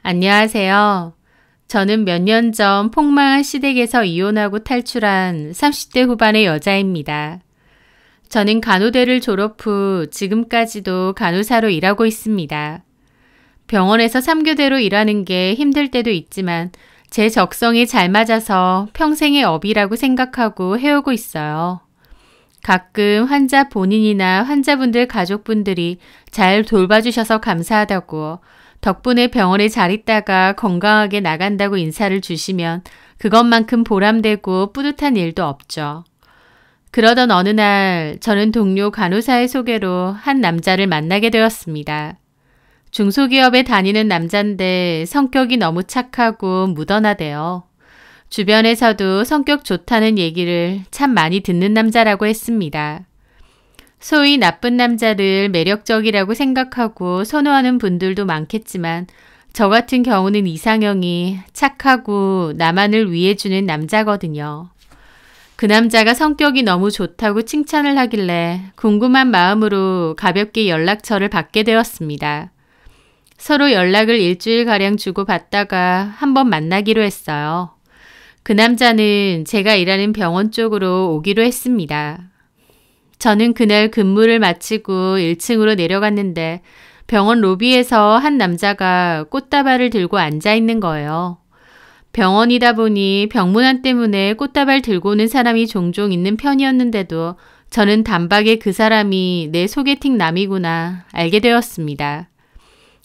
안녕하세요. 저는 몇 년 전 폭망한 시댁에서 이혼하고 탈출한 30대 후반의 여자입니다. 저는 간호대를 졸업 후 지금까지도 간호사로 일하고 있습니다. 병원에서 3교대로 일하는 게 힘들 때도 있지만 제 적성에 잘 맞아서 평생의 업이라고 생각하고 해오고 있어요. 가끔 환자 본인이나 환자분들 가족분들이 잘 돌봐주셔서 감사하다고 덕분에 병원에 잘 있다가 건강하게 나간다고 인사를 주시면 그것만큼 보람되고 뿌듯한 일도 없죠. 그러던 어느 날 저는 동료 간호사의 소개로 한 남자를 만나게 되었습니다. 중소기업에 다니는 남잔데 성격이 너무 착하고 무던하대요. 주변에서도 성격 좋다는 얘기를 참 많이 듣는 남자라고 했습니다. 소위 나쁜 남자를 매력적이라고 생각하고 선호하는 분들도 많겠지만 저 같은 경우는 이상형이 착하고 나만을 위해주는 남자거든요. 그 남자가 성격이 너무 좋다고 칭찬을 하길래 궁금한 마음으로 가볍게 연락처를 받게 되었습니다. 서로 연락을 일주일가량 주고받다가 한번 만나기로 했어요. 그 남자는 제가 일하는 병원 쪽으로 오기로 했습니다. 저는 그날 근무를 마치고 1층으로 내려갔는데 병원 로비에서 한 남자가 꽃다발을 들고 앉아 있는 거예요. 병원이다 보니 병문안 때문에 꽃다발 들고 오는 사람이 종종 있는 편이었는데도 저는 단박에 그 사람이 내 소개팅 남이구나 알게 되었습니다.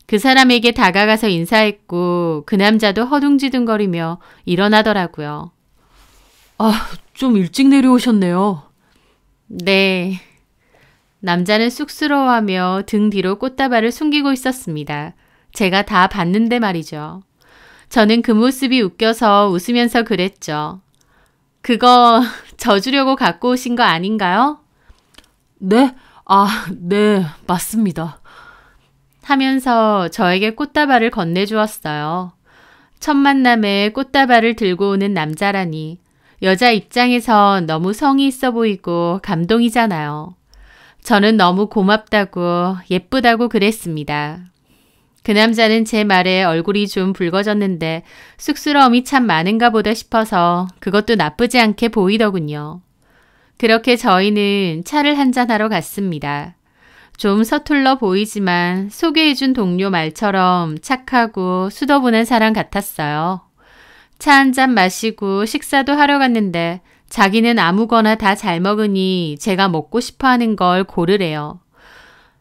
그 사람에게 다가가서 인사했고 그 남자도 허둥지둥거리며 일어나더라고요. 좀 일찍 내려오셨네요. 네. 남자는 쑥스러워하며 등 뒤로 꽃다발을 숨기고 있었습니다. 제가 다 봤는데 말이죠. 저는 그 모습이 웃겨서 웃으면서 그랬죠. 그거 저 주려고 갖고 오신 거 아닌가요? 네? 네, 맞습니다. 하면서 저에게 꽃다발을 건네주었어요. 첫 만남에 꽃다발을 들고 오는 남자라니 여자 입장에서 너무 성의 있어 보이고 감동이잖아요. 저는 너무 고맙다고 예쁘다고 그랬습니다. 그 남자는 제 말에 얼굴이 좀 붉어졌는데 쑥스러움이 참 많은가 보다 싶어서 그것도 나쁘지 않게 보이더군요. 그렇게 저희는 차를 한잔하러 갔습니다. 좀 서툴러 보이지만 소개해준 동료 말처럼 착하고 수더분한 사람 같았어요. 차 한잔 마시고 식사도 하러 갔는데 자기는 아무거나 다 잘 먹으니 제가 먹고 싶어 하는 걸 고르래요.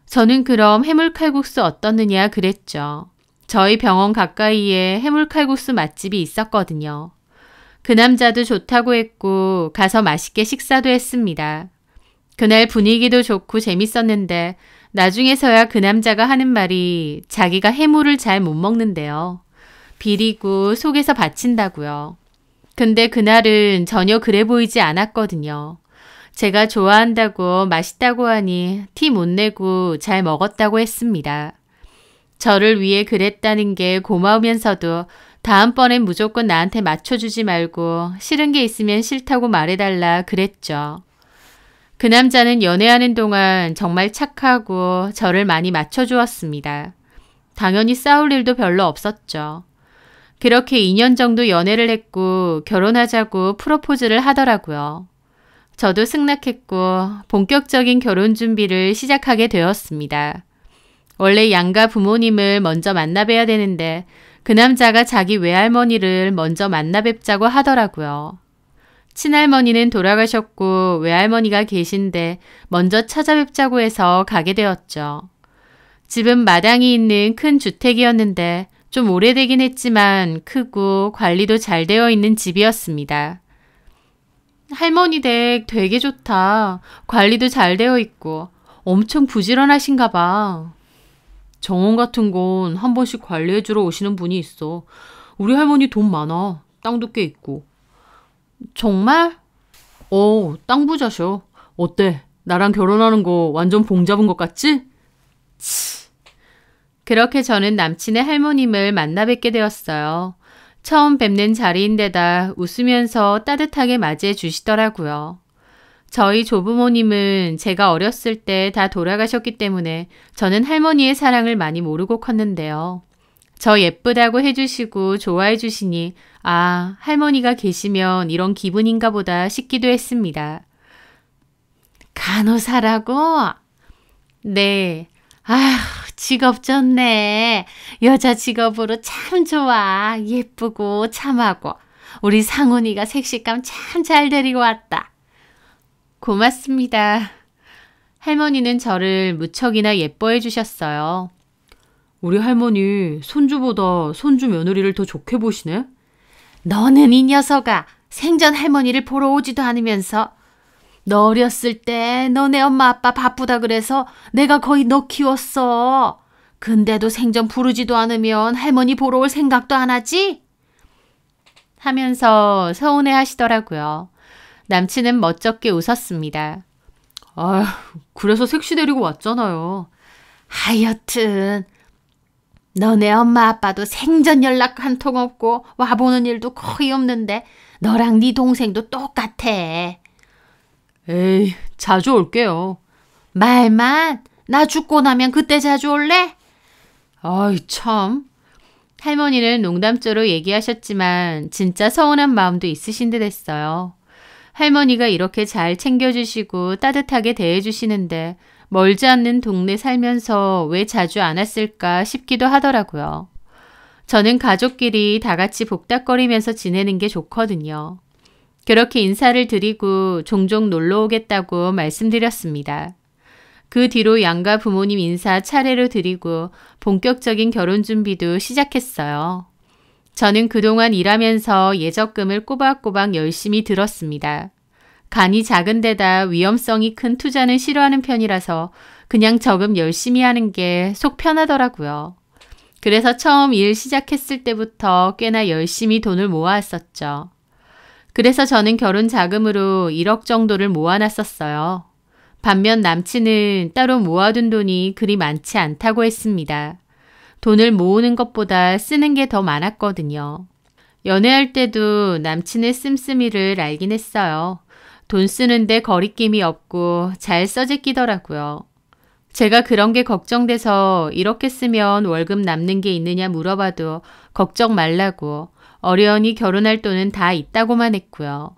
저는 그럼 해물칼국수 어떻느냐 그랬죠. 저희 병원 가까이에 해물칼국수 맛집이 있었거든요. 그 남자도 좋다고 했고 가서 맛있게 식사도 했습니다. 그날 분위기도 좋고 재밌었는데 나중에서야 그 남자가 하는 말이 자기가 해물을 잘 못 먹는데요. 비리고 속에서 받친다고요. 근데 그날은 전혀 그래 보이지 않았거든요. 제가 좋아한다고 맛있다고 하니 티 못 내고 잘 먹었다고 했습니다. 저를 위해 그랬다는 게 고마우면서도 다음번엔 무조건 나한테 맞춰주지 말고 싫은 게 있으면 싫다고 말해달라 그랬죠. 그 남자는 연애하는 동안 정말 착하고 저를 많이 맞춰주었습니다. 당연히 싸울 일도 별로 없었죠. 그렇게 2년 정도 연애를 했고 결혼하자고 프로포즈를 하더라고요. 저도 승낙했고 본격적인 결혼 준비를 시작하게 되었습니다. 원래 양가 부모님을 먼저 만나 뵈야 되는데 그 남자가 자기 외할머니를 먼저 만나 뵙자고 하더라고요. 친할머니는 돌아가셨고 외할머니가 계신데 먼저 찾아뵙자고 해서 가게 되었죠. 집은 마당이 있는 큰 주택이었는데 좀 오래되긴 했지만 크고 관리도 잘 되어 있는 집이었습니다. 할머니 댁 되게 좋다. 관리도 잘 되어 있고 엄청 부지런하신가 봐. 정원 같은 건 한 번씩 관리해주러 오시는 분이 있어. 우리 할머니 돈 많아. 땅도 꽤 있고. 정말? 땅 부자셔. 어때? 나랑 결혼하는 거 완전 봉 잡은 것 같지? 그렇게 저는 남친의 할머님을 만나 뵙게 되었어요. 처음 뵙는 자리인데다 웃으면서 따뜻하게 맞이해 주시더라고요. 저희 조부모님은 제가 어렸을 때 다 돌아가셨기 때문에 저는 할머니의 사랑을 많이 모르고 컸는데요. 저 예쁘다고 해주시고 좋아해 주시니 아, 할머니가 계시면 이런 기분인가 보다 싶기도 했습니다. 간호사라고? 네. 아휴, 직업 좋네. 여자 직업으로 참 좋아. 예쁘고 참하고. 우리 상훈이가 색식감 참 잘 데리고 왔다. 고맙습니다. 할머니는 저를 무척이나 예뻐해 주셨어요. 우리 할머니 손주보다 손주 며느리를 더 좋게 보시네? 너는 이 녀석아, 생전 할머니를 보러 오지도 않으면서 너 어렸을 때 너네 엄마 아빠 바쁘다 그래서 내가 거의 너 키웠어. 근데도 생전 부르지도 않으면 할머니 보러 올 생각도 안 하지? 하면서 서운해 하시더라고요. 남친은 멋쩍게 웃었습니다. 아휴, 그래서 색시 데리고 왔잖아요. 하여튼 너네 엄마 아빠도 생전 연락 한 통 없고 와보는 일도 거의 없는데 너랑 네 동생도 똑같아. 에이, 자주 올게요. 말만. 나 죽고 나면 그때 자주 올래? 아이, 참. 할머니는 농담조로 얘기하셨지만 진짜 서운한 마음도 있으신 듯 했어요. 할머니가 이렇게 잘 챙겨주시고 따뜻하게 대해주시는데 멀지 않는 동네 살면서 왜 자주 안 왔을까 싶기도 하더라고요. 저는 가족끼리 다 같이 복닥거리면서 지내는 게 좋거든요. 그렇게 인사를 드리고 종종 놀러 오겠다고 말씀드렸습니다. 그 뒤로 양가 부모님 인사 차례로 드리고 본격적인 결혼 준비도 시작했어요. 저는 그동안 일하면서 예적금을 꼬박꼬박 열심히 들었습니다. 간이 작은 데다 위험성이 큰 투자는 싫어하는 편이라서 그냥 저금 열심히 하는 게 속 편하더라고요. 그래서 처음 일 시작했을 때부터 꽤나 열심히 돈을 모아왔었죠. 그래서 저는 결혼 자금으로 1억 정도를 모아놨었어요. 반면 남친은 따로 모아둔 돈이 그리 많지 않다고 했습니다. 돈을 모으는 것보다 쓰는 게 더 많았거든요. 연애할 때도 남친의 씀씀이를 알긴 했어요. 돈 쓰는데 거리낌이 없고 잘 써제끼더라고요. 제가 그런 게 걱정돼서 이렇게 쓰면 월급 남는 게 있느냐 물어봐도 걱정 말라고 어련히 결혼할 돈은 다 있다고만 했고요.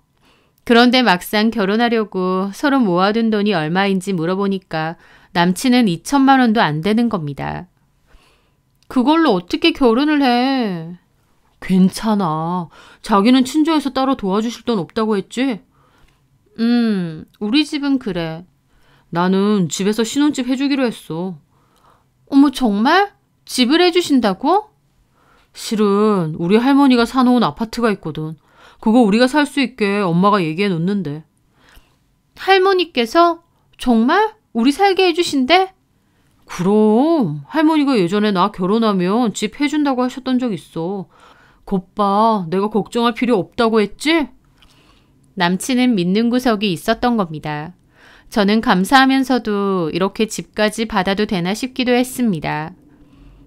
그런데 막상 결혼하려고 서로 모아둔 돈이 얼마인지 물어보니까 남친은 2천만 원도 안 되는 겁니다. 그걸로 어떻게 결혼을 해? 괜찮아. 자기는 친정에서 따로 도와주실 돈 없다고 했지? 우리 집은 그래. 나는 집에서 신혼집 해주기로 했어. 어머, 정말? 집을 해주신다고? 실은 우리 할머니가 사놓은 아파트가 있거든. 그거 우리가 살 수 있게 엄마가 얘기해 놓는데. 할머니께서? 정말? 우리 살게 해주신대? 그럼 할머니가 예전에 나 결혼하면 집 해준다고 하셨던 적 있어. 겉봐, 내가 걱정할 필요 없다고 했지? 남친은 믿는 구석이 있었던 겁니다. 저는 감사하면서도 이렇게 집까지 받아도 되나 싶기도 했습니다.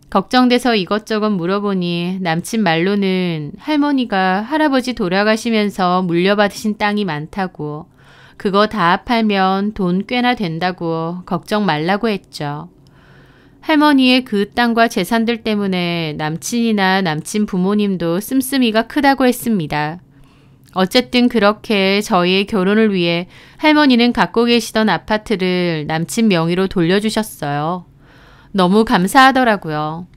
걱정돼서 이것저것 물어보니 남친 말로는 할머니가 할아버지 돌아가시면서 물려받으신 땅이 많다고, 그거 다 팔면 돈 꽤나 된다고 걱정 말라고 했죠. 할머니의 그 땅과 재산들 때문에 남친이나 남친 부모님도 씀씀이가 크다고 했습니다. 어쨌든 그렇게 저희의 결혼을 위해 할머니는 갖고 계시던 아파트를 남친 명의로 돌려주셨어요. 너무 감사하더라고요.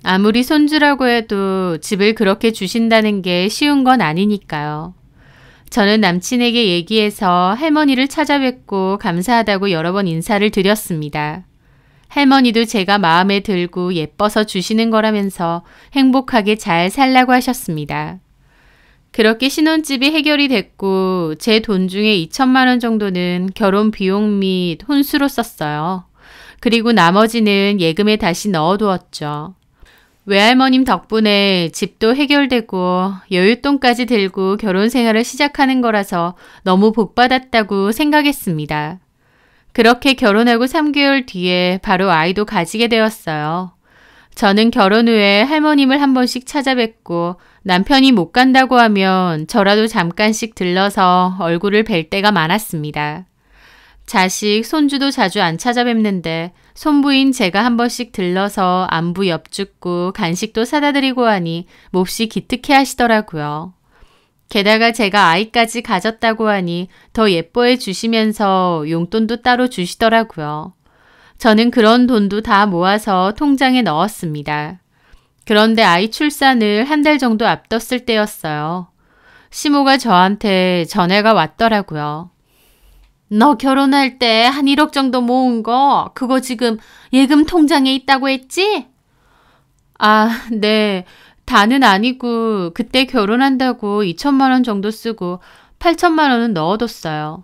아무리 손주라고 해도 집을 그렇게 주신다는 게 쉬운 건 아니니까요. 저는 남친에게 얘기해서 할머니를 찾아뵙고 감사하다고 여러 번 인사를 드렸습니다. 할머니도 제가 마음에 들고 예뻐서 주시는 거라면서 행복하게 잘 살라고 하셨습니다. 그렇게 신혼집이 해결이 됐고 제 돈 중에 2천만 원 정도는 결혼 비용 및 혼수로 썼어요. 그리고 나머지는 예금에 다시 넣어두었죠. 외할머님 덕분에 집도 해결되고 여윳돈까지 들고 결혼 생활을 시작하는 거라서 너무 복받았다고 생각했습니다. 그렇게 결혼하고 3개월 뒤에 바로 아이도 가지게 되었어요. 저는 결혼 후에 할머님을 한 번씩 찾아뵙고 남편이 못 간다고 하면 저라도 잠깐씩 들러서 얼굴을 뵐 때가 많았습니다. 자식, 손주도 자주 안 찾아뵙는데 손부인 제가 한 번씩 들러서 안부 엽죽고 간식도 사다 드리고 하니 몹시 기특해 하시더라고요. 게다가 제가 아이까지 가졌다고 하니 더 예뻐해 주시면서 용돈도 따로 주시더라고요. 저는 그런 돈도 다 모아서 통장에 넣었습니다. 그런데 아이 출산을 한 달 정도 앞뒀을 때였어요. 시모가 저한테 전화가 왔더라고요. 너 결혼할 때 한 1억 정도 모은 거 그거 지금 예금 통장에 있다고 했지? 아, 네. 다는 아니고 그때 결혼한다고 2천만 원 정도 쓰고 8천만 원은 넣어뒀어요.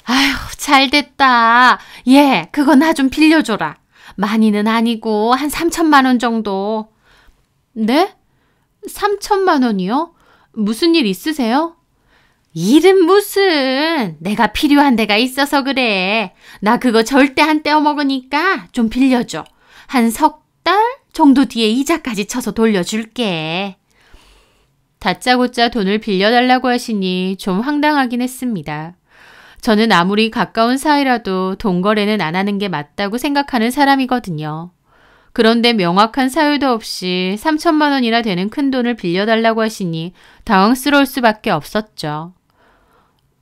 아휴, 잘됐다. 예, 그거 나 좀 빌려줘라. 많이는 아니고 한 3천만 원 정도. 네? 3천만 원이요? 무슨 일 있으세요? 일은 무슨. 내가 필요한 데가 있어서 그래. 나 그거 절대 안 떼어먹으니까 좀 빌려줘. 한 석 달 정도 뒤에 이자까지 쳐서 돌려줄게. 다짜고짜 돈을 빌려달라고 하시니 좀 황당하긴 했습니다. 저는 아무리 가까운 사이라도 돈 거래는 안 하는 게 맞다고 생각하는 사람이거든요. 그런데 명확한 사유도 없이 3천만 원이나 되는 큰 돈을 빌려달라고 하시니 당황스러울 수밖에 없었죠.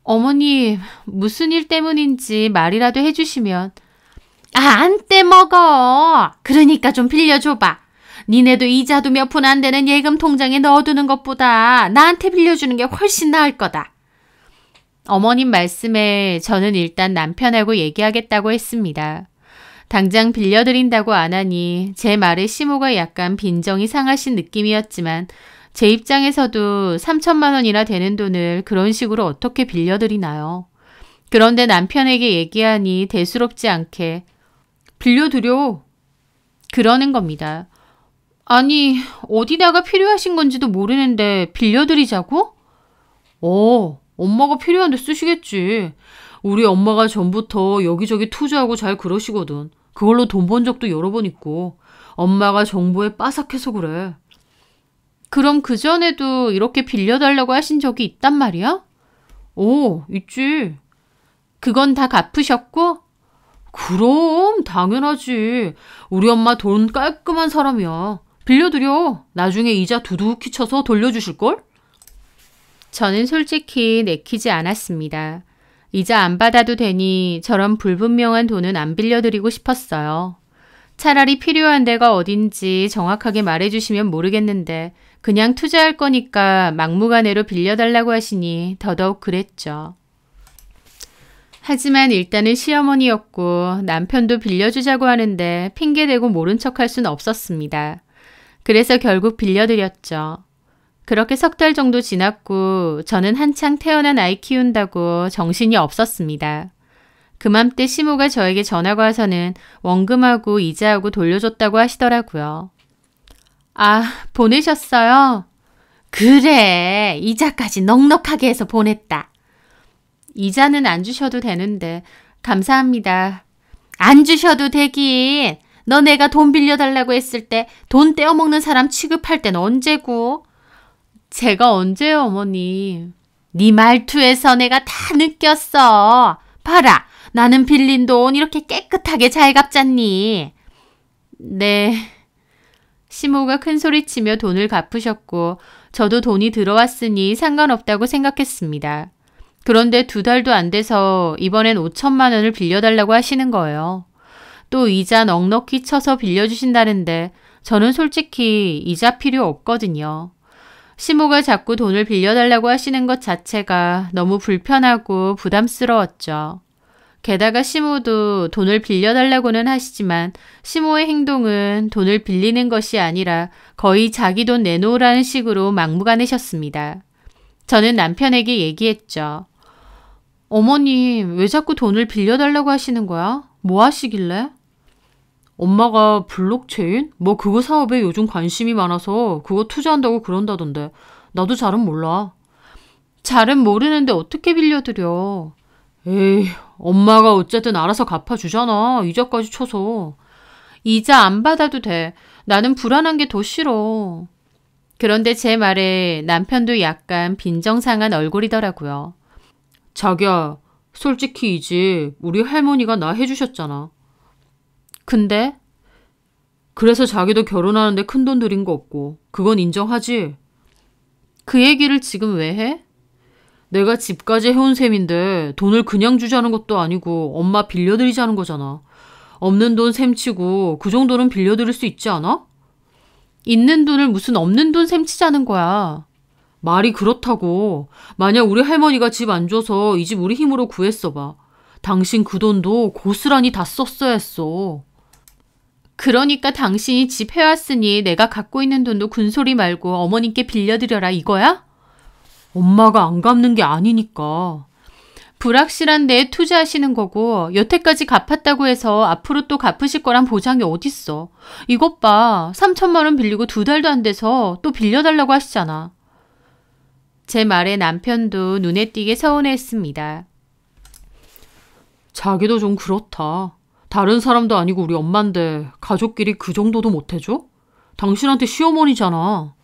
어머니, 무슨 일 때문인지 말이라도 해주시면. 안 떼먹어. 그러니까 좀 빌려줘봐. 니네도 이자도 몇 푼 안 되는 예금 통장에 넣어두는 것보다 나한테 빌려주는 게 훨씬 나을 거다. 어머님 말씀에 저는 일단 남편하고 얘기하겠다고 했습니다. 당장 빌려드린다고 안 하니 제 말에 시모가 약간 빈정이 상하신 느낌이었지만 제 입장에서도 3천만 원이나 되는 돈을 그런 식으로 어떻게 빌려드리나요? 그런데 남편에게 얘기하니 대수롭지 않게 빌려드려. 그러는 겁니다. 아니, 어디다가 필요하신 건지도 모르는데 빌려드리자고? 엄마가 필요한데 쓰시겠지. 우리 엄마가 전부터 여기저기 투자하고 잘 그러시거든. 그걸로 돈 번 적도 여러 번 있고. 엄마가 정보에 빠삭해서 그래. 그럼 그전에도 이렇게 빌려달라고 하신 적이 있단 말이야? 있지. 그건 다 갚으셨고? 그럼 당연하지. 우리 엄마 돈 깔끔한 사람이야. 빌려드려. 나중에 이자 두둑히 쳐서 돌려주실걸? 저는 솔직히 내키지 않았습니다. 이자 안 받아도 되니 저런 불분명한 돈은 안 빌려드리고 싶었어요. 차라리 필요한 데가 어딘지 정확하게 말해주시면 모르겠는데 그냥 투자할 거니까 막무가내로 빌려달라고 하시니 더더욱 그랬죠. 하지만 일단은 시어머니였고 남편도 빌려주자고 하는데 핑계대고 모른 척할 순 없었습니다. 그래서 결국 빌려드렸죠. 그렇게 석 달 정도 지났고 저는 한창 태어난 아이 키운다고 정신이 없었습니다. 그맘때 시모가 저에게 전화가 와서는 원금하고 이자하고 돌려줬다고 하시더라고요. 아, 보내셨어요? 그래, 이자까지 넉넉하게 해서 보냈다. 이자는 안 주셔도 되는데 감사합니다. 안 주셔도 되긴. 너 내가 돈 빌려달라고 했을 때 돈 떼어먹는 사람 취급할 땐 언제고? 제가 언제요, 어머니? 네 말투에서 내가 다 느꼈어. 봐라, 나는 빌린 돈 이렇게 깨끗하게 잘 갚잖니. 네. 시모가 큰 소리치며 돈을 갚으셨고 저도 돈이 들어왔으니 상관없다고 생각했습니다. 그런데 2달도 안 돼서 이번엔 5천만 원을 빌려달라고 하시는 거예요. 또 이자 넉넉히 쳐서 빌려주신다는데 저는 솔직히 이자 필요 없거든요. 시모가 자꾸 돈을 빌려달라고 하시는 것 자체가 너무 불편하고 부담스러웠죠. 게다가 시모도 돈을 빌려달라고는 하시지만 시모의 행동은 돈을 빌리는 것이 아니라 거의 자기 돈 내놓으라는 식으로 막무가내셨습니다. 저는 남편에게 얘기했죠. 어머님, 왜 자꾸 돈을 빌려달라고 하시는 거야? 뭐 하시길래? 엄마가 블록체인? 뭐 그거 사업에 요즘 관심이 많아서 그거 투자한다고 그런다던데. 나도 잘은 몰라. 잘은 모르는데 어떻게 빌려드려. 에이, 엄마가 어쨌든 알아서 갚아주잖아. 이자까지 쳐서. 이자 안 받아도 돼. 나는 불안한 게 더 싫어. 그런데 제 말에 남편도 약간 빈정상한 얼굴이더라고요. 자기야, 솔직히 이 집 우리 할머니가 나 해주셨잖아. 근데 그래서 자기도 결혼하는데 큰돈 들인 거 없고 그건 인정하지? 그 얘기를 지금 왜 해? 내가 집까지 해온 셈인데 돈을 그냥 주자는 것도 아니고 엄마 빌려드리자는 거잖아. 없는 돈 셈치고 그 정도는 빌려드릴 수 있지 않아? 있는 돈을 무슨 없는 돈 셈치자는 거야. 말이 그렇다고. 만약 우리 할머니가 집 안 줘서 이 집 우리 힘으로 구했어 봐. 당신 그 돈도 고스란히 다 썼어야 했어. 그러니까 당신이 집 해왔으니 내가 갖고 있는 돈도 군소리 말고 어머님께 빌려드려라 이거야? 엄마가 안 갚는 게 아니니까. 불확실한 데에 투자하시는 거고 여태까지 갚았다고 해서 앞으로 또 갚으실 거란 보장이 어딨어. 이것 봐. 3천만 원 빌리고 2달도 안 돼서 또 빌려달라고 하시잖아. 제 말에 남편도 눈에 띄게 서운해했습니다. 자기도 좀 그렇다. 다른 사람도 아니고 우리 엄마인데 가족끼리 그 정도도 못 해줘? 당신한테 시어머니잖아.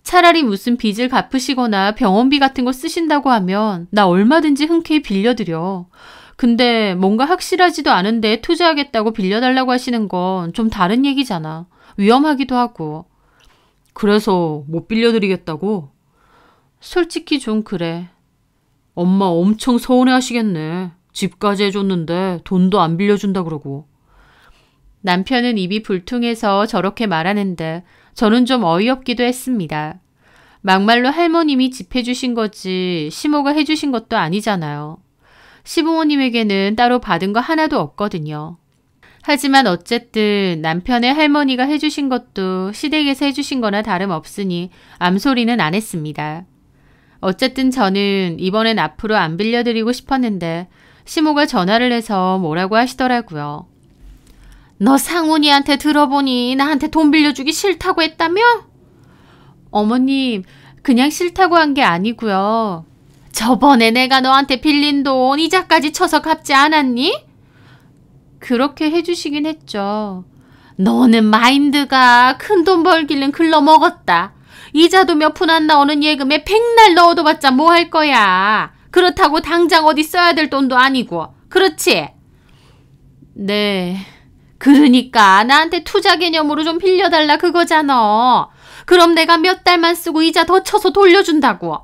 차라리 무슨 빚을 갚으시거나 병원비 같은 거 쓰신다고 하면 나 얼마든지 흔쾌히 빌려드려. 근데 뭔가 확실하지도 않은데 투자하겠다고 빌려달라고 하시는 건 좀 다른 얘기잖아. 위험하기도 하고. 그래서 못 빌려드리겠다고? 솔직히 좀 그래. 엄마 엄청 서운해하시겠네. 집까지 해줬는데 돈도 안 빌려준다 그러고. 남편은 입이 불퉁해서 저렇게 말하는데 저는 좀 어이없기도 했습니다. 막말로 할머님이 집 해주신 거지 시모가 해주신 것도 아니잖아요. 시부모님에게는 따로 받은 거 하나도 없거든요. 하지만 어쨌든 남편의 할머니가 해주신 것도 시댁에서 해주신 거나 다름없으니 암소리는 안 했습니다. 어쨌든 저는 이번엔 앞으로 안 빌려드리고 싶었는데 시모가 전화를 해서 뭐라고 하시더라고요. 너 상훈이한테 들어보니 나한테 돈 빌려주기 싫다고 했다며? 어머님, 그냥 싫다고 한 게 아니고요. 저번에 내가 너한테 빌린 돈 이자까지 쳐서 갚지 않았니? 그렇게 해주시긴 했죠. 너는 마인드가 큰돈 벌기는 글러먹었다. 이자도 몇 푼 안 나오는 예금에 백날 넣어둬봤자 뭐 할 거야. 그렇다고 당장 어디 써야 될 돈도 아니고. 그렇지? 네. 그러니까 나한테 투자 개념으로 좀 빌려달라 그거잖아. 그럼 내가 몇 달만 쓰고 이자 더 쳐서 돌려준다고.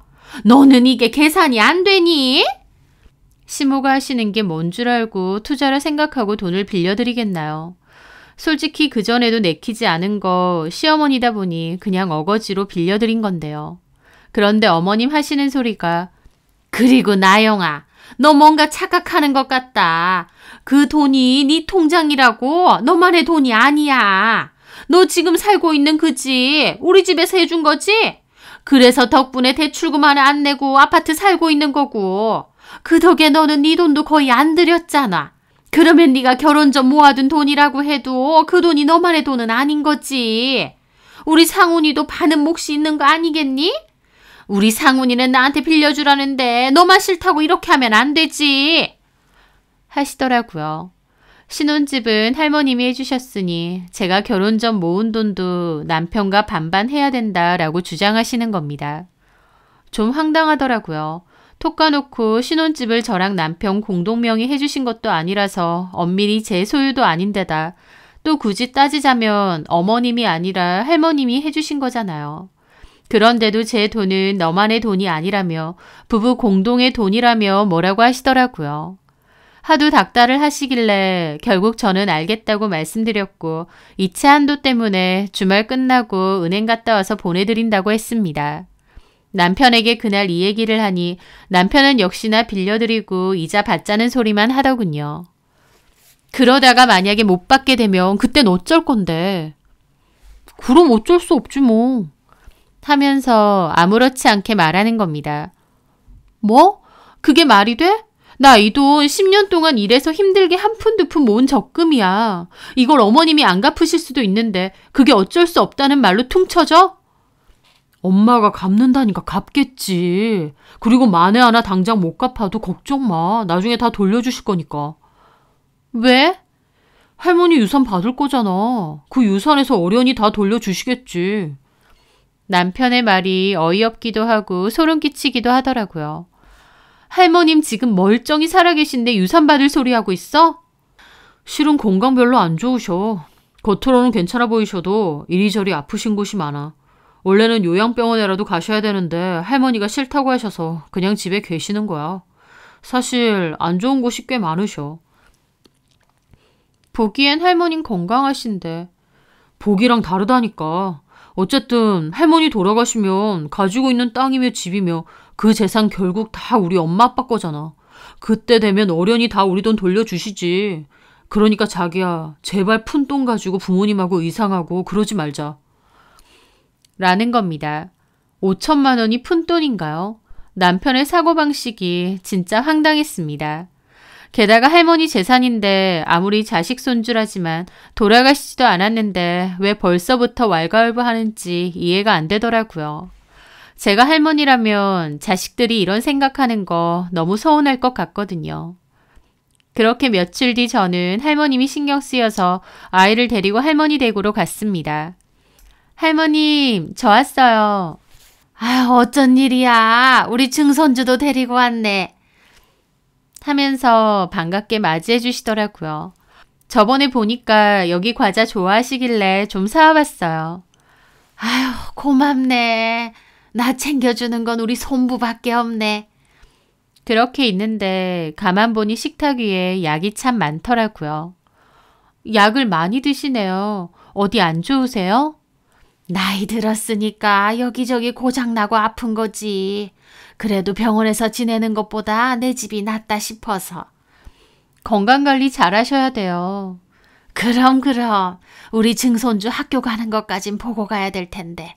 너는 이게 계산이 안 되니? 시모가 하시는 게 뭔 줄 알고 투자를 생각하고 돈을 빌려드리겠나요? 솔직히 그전에도 내키지 않은 거 시어머니다 보니 그냥 어거지로 빌려드린 건데요. 그런데 어머님 하시는 소리가 그리고 나영아, 너 뭔가 착각하는 것 같다. 그 돈이 네 통장이라고 너만의 돈이 아니야. 너 지금 살고 있는 그 집 우리 집에서 해준 거지? 그래서 덕분에 대출금 하나 안 내고 아파트 살고 있는 거고 그 덕에 너는 네 돈도 거의 안 들였잖아. 그러면 네가 결혼 전 모아둔 돈이라고 해도 그 돈이 너만의 돈은 아닌 거지. 우리 상훈이도 반은 몫이 있는 거 아니겠니? 우리 상훈이는 나한테 빌려주라는데 너만 싫다고 이렇게 하면 안 되지. 하시더라고요. 신혼집은 할머님이 해주셨으니 제가 결혼 전 모은 돈도 남편과 반반 해야 된다라고 주장하시는 겁니다. 좀 황당하더라고요. 톡 까놓고 신혼집을 저랑 남편 공동명의 해주신 것도 아니라서 엄밀히 제 소유도 아닌데다 또 굳이 따지자면 어머님이 아니라 할머님이 해주신 거잖아요. 그런데도 제 돈은 너만의 돈이 아니라며 부부 공동의 돈이라며 뭐라고 하시더라고요. 하도 닥달을 하시길래 결국 저는 알겠다고 말씀드렸고 이체 한도 때문에 주말 끝나고 은행 갔다 와서 보내드린다고 했습니다. 남편에게 그날 이 얘기를 하니 남편은 역시나 빌려드리고 이자 받자는 소리만 하더군요. 그러다가 만약에 못 받게 되면 그땐 어쩔 건데. 그럼 어쩔 수 없지 뭐. 하면서 아무렇지 않게 말하는 겁니다. 뭐? 그게 말이 돼? 나 이 돈 10년 동안 일해서 힘들게 한 푼 두 푼 모은 적금이야. 이걸 어머님이 안 갚으실 수도 있는데 그게 어쩔 수 없다는 말로 퉁쳐져? 엄마가 갚는다니까 갚겠지. 그리고 만에 하나 당장 못 갚아도 걱정 마. 나중에 다 돌려주실 거니까. 왜? 할머니 유산 받을 거잖아. 그 유산에서 어련히 다 돌려주시겠지. 남편의 말이 어이없기도 하고 소름 끼치기도 하더라고요. 할머님 지금 멀쩡히 살아계신데 유산 받을 소리 하고 있어? 실은 건강 별로 안 좋으셔. 겉으로는 괜찮아 보이셔도 이리저리 아프신 곳이 많아. 원래는 요양병원에라도 가셔야 되는데 할머니가 싫다고 하셔서 그냥 집에 계시는 거야. 사실 안 좋은 곳이 꽤 많으셔. 보기엔 할머님 건강하신데. 보기랑 다르다니까. 어쨌든 할머니 돌아가시면 가지고 있는 땅이며 집이며 그 재산 결국 다 우리 엄마 아빠 거잖아. 그때 되면 어련히 다 우리 돈 돌려주시지. 그러니까 자기야, 제발 푼돈 가지고 부모님하고 이상하고 그러지 말자. 라는 겁니다. 5천만 원이 푼돈인가요? 남편의 사고방식이 진짜 황당했습니다. 게다가 할머니 재산인데 아무리 자식 손주라지만 돌아가시지도 않았는데 왜 벌써부터 왈가왈부하는지 이해가 안 되더라고요. 제가 할머니라면 자식들이 이런 생각하는 거 너무 서운할 것 같거든요. 그렇게 며칠 뒤 저는 할머님이 신경 쓰여서 아이를 데리고 할머니 댁으로 갔습니다. 할머님, 저 왔어요. 아유, 어쩐 일이야. 우리 증손주도 데리고 왔네. 하면서 반갑게 맞이해 주시더라고요. 저번에 보니까 여기 과자 좋아하시길래 좀 사와봤어요. 아유, 고맙네. 나 챙겨주는 건 우리 손부밖에 없네. 그렇게 있는데 가만 보니 식탁 위에 약이 참 많더라고요. 약을 많이 드시네요. 어디 안 좋으세요? 나이 들었으니까 여기저기 고장나고 아픈 거지. 그래도 병원에서 지내는 것보다 내 집이 낫다 싶어서. 건강관리 잘하셔야 돼요. 그럼. 우리 증손주 학교 가는 것까진 보고 가야 될 텐데.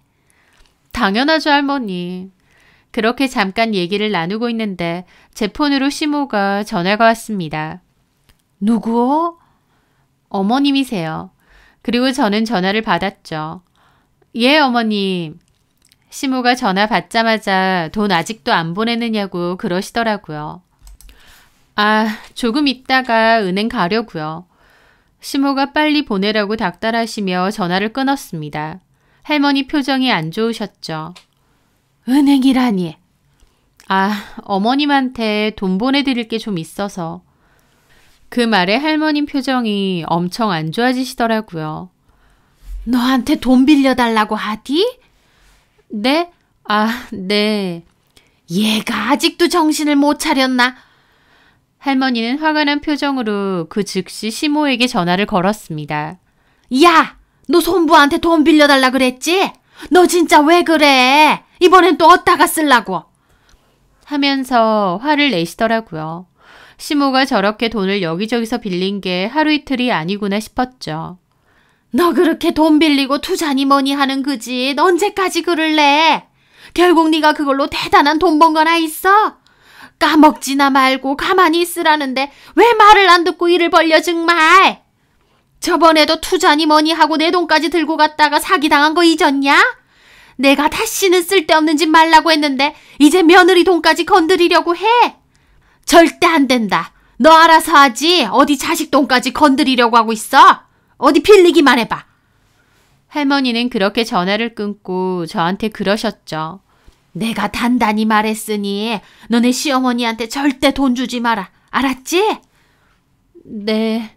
당연하죠, 할머니. 그렇게 잠깐 얘기를 나누고 있는데 제 폰으로 시모가 전화가 왔습니다. 누구? 어머님이세요. 그리고 저는 전화를 받았죠. 예, 어머님. 시모가 전화 받자마자 돈 아직도 안 보내느냐고 그러시더라고요. 아, 조금 있다가 은행 가려고요. 시모가 빨리 보내라고 닥달하시며 전화를 끊었습니다. 할머니 표정이 안 좋으셨죠. 은행이라니. 아, 어머님한테 돈 보내드릴 게 좀 있어서. 그 말에 할머님 표정이 엄청 안 좋아지시더라고요. 너한테 돈 빌려달라고 하디? 네? 아, 네. 얘가 아직도 정신을 못 차렸나? 할머니는 화가 난 표정으로 그 즉시 시모에게 전화를 걸었습니다. 야! 너 손부한테 돈 빌려달라 그랬지? 너 진짜 왜 그래? 이번엔 또 어디다가 쓰려고? 하면서 화를 내시더라고요. 시모가 저렇게 돈을 여기저기서 빌린 게 하루 이틀이 아니구나 싶었죠. 너 그렇게 돈 빌리고 투자니 뭐니 하는 그지? 너 언제까지 그럴래? 결국 네가 그걸로 대단한 돈 번 거나 있어? 까먹지나 말고 가만히 있으라는데 왜 말을 안 듣고 일을 벌려 정말? 저번에도 투자니 뭐니 하고 내 돈까지 들고 갔다가 사기당한 거 잊었냐? 내가 다시는 쓸데없는 짓 말라고 했는데 이제 며느리 돈까지 건드리려고 해? 절대 안 된다. 너 알아서 하지. 어디 자식 돈까지 건드리려고 하고 있어? 어디 빌리기만 해봐. 할머니는 그렇게 전화를 끊고 저한테 그러셨죠. 내가 단단히 말했으니 너네 시어머니한테 절대 돈 주지 마라. 알았지? 네.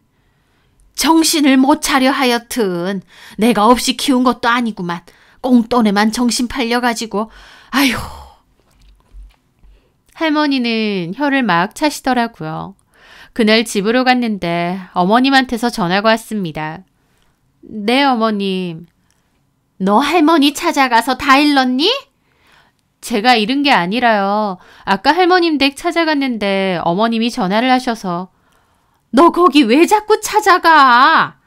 정신을 못 차려 하여튼. 내가 없이 키운 것도 아니구만. 꽁돈에만 정신 팔려가지고. 아휴. 할머니는 혀를 막 차시더라고요. 그날 집으로 갔는데 어머님한테서 전화가 왔습니다. 네, 어머님. 너 할머니 찾아가서 다 일렀니? 제가 잃은 게 아니라요. 아까 할머님 댁 찾아갔는데 어머님이 전화를 하셔서. 너 거기 왜 자꾸 찾아가?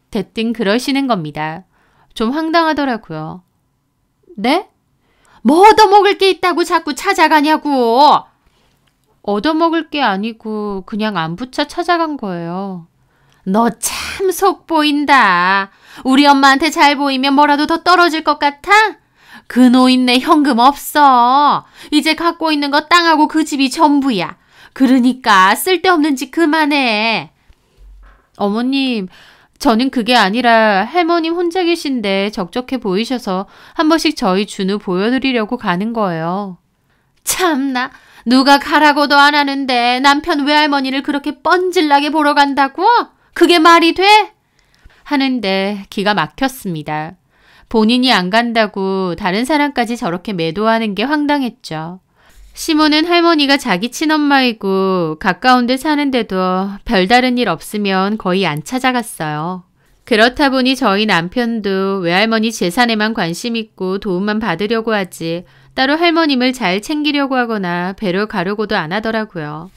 대뜸 그러시는 겁니다. 좀 황당하더라고요. 네? 뭐 얻어먹을 게 있다고 자꾸 찾아가냐고. 얻어먹을 게 아니고 그냥 안부차 찾아간 거예요. 너 참 속 보인다. 우리 엄마한테 잘 보이면 뭐라도 더 떨어질 것 같아? 그 노인네 현금 없어. 이제 갖고 있는 거 땅하고 그 집이 전부야. 그러니까 쓸데없는 짓 그만해. 어머님, 저는 그게 아니라 할머님 혼자 계신데 적적해 보이셔서 한 번씩 저희 준우 보여드리려고 가는 거예요. 참나, 누가 가라고도 안 하는데 남편 외할머니를 그렇게 뻔질나게 보러 간다고? 그게 말이 돼? 하는데 기가 막혔습니다. 본인이 안 간다고 다른 사람까지 저렇게 매도하는 게 황당했죠. 시모는 할머니가 자기 친엄마이고 가까운 데 사는데도 별다른 일 없으면 거의 안 찾아갔어요. 그렇다 보니 저희 남편도 외할머니 재산에만 관심 있고 도움만 받으려고 하지 따로 할머님을 잘 챙기려고 하거나 뵈러 가려고도 안 하더라고요.